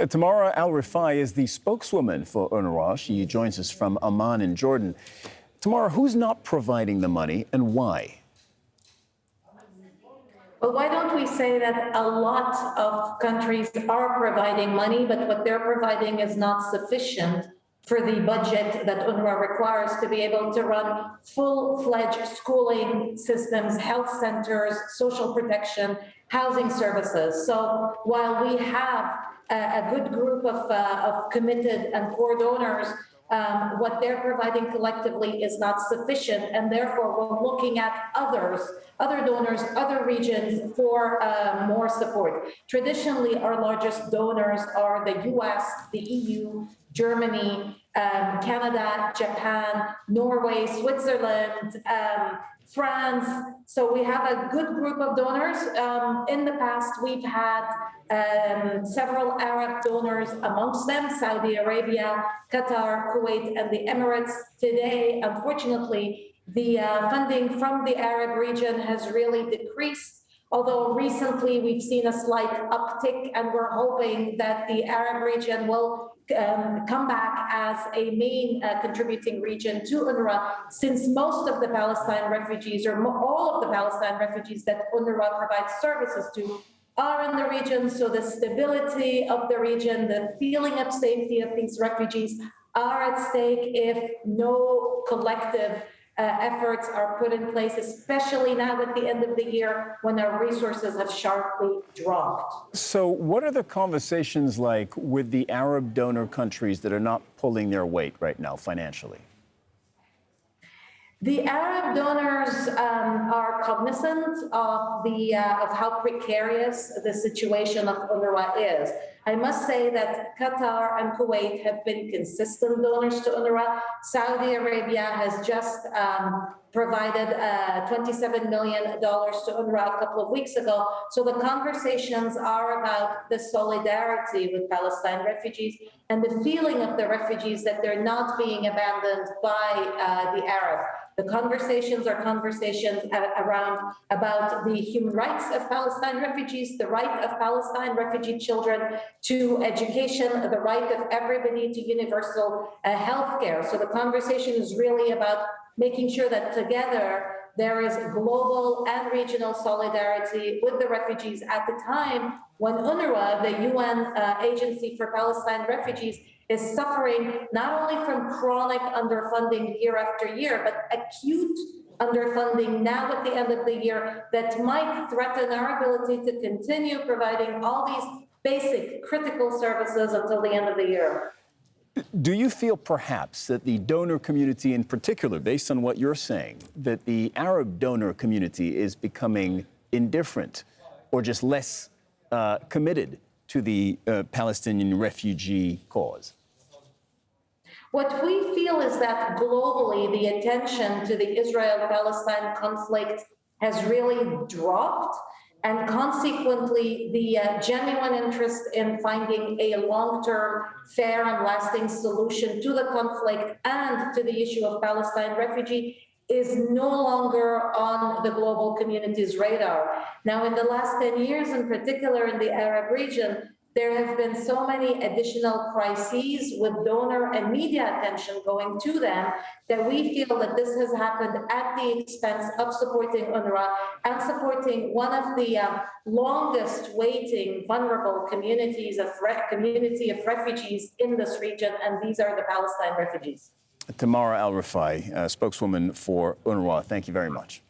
Tamara Alrifai is the spokeswoman for UNRWA. She joins us from Amman in Jordan. Tamara, who's not providing the money and why? Well, why don't we say that a lot of countries are providing money, but what they're providing is not sufficient for the budget that UNRWA requires to be able to run full-fledged schooling systems, health centers, social protection, housing services. So while we have a good group of committed and core donors, what they're providing collectively is not sufficient, and therefore we're looking at other donors, other regions for more support. Traditionally, our largest donors are the US, the EU, Germany, Canada, Japan, Norway, Switzerland, France. So we have a good group of donors. In the past, we've had several Arab donors amongst them, Saudi Arabia, Qatar, Kuwait, and the Emirates. Today, unfortunately, the funding from the Arab region has really decreased, although recently we've seen a slight uptick, and we're hoping that the Arab region will come back as a main contributing region to UNRWA, since most of the Palestine refugees, or all of the Palestine refugees that UNRWA provides services to, are in the region. So the stability of the region, the feeling of safety of these refugees are at stake if no collective efforts are put in place, especially now at the end of the year when our resources have sharply dropped. So what are the conversations like with the Arab donor countries that are not pulling their weight right now financially? The Arab donors are cognizant of how precarious the situation of UNRWA is. I must say that Qatar and Kuwait have been consistent donors to UNRWA. Saudi Arabia has just provided $27 million to UNRWA a couple of weeks ago. So the conversations are about the solidarity with Palestine refugees and the feeling of the refugees that they're not being abandoned by the Arabs. The conversations are conversations about the human rights of Palestine refugees, the right of Palestine refugee children to education, the right of everybody to universal health care. So the conversation is really about making sure that together there is global and regional solidarity with the refugees at the time when UNRWA, the UN Agency for Palestine Refugees, is suffering not only from chronic underfunding year after year, but acute underfunding now at the end of the year that might threaten our ability to continue providing all these basic critical services until the end of the year. Do you feel perhaps that the donor community in particular, based on what you're saying, that the Arab donor community is becoming indifferent or just less committed to the Palestinian refugee cause? What we feel is that globally, the attention to the Israel-Palestine conflict has really dropped, and consequently, the genuine interest in finding a long-term, fair and lasting solution to the conflict and to the issue of Palestine refugee is no longer on the global community's radar. Now, in the last 10 years, in particular in the Arab region, there have been so many additional crises with donor and media attention going to them that we feel that this has happened at the expense of supporting UNRWA and supporting one of the longest waiting vulnerable community of refugees in this region, and these are the Palestine refugees. Tamara Alrifai, spokeswoman for UNRWA, thank you very much.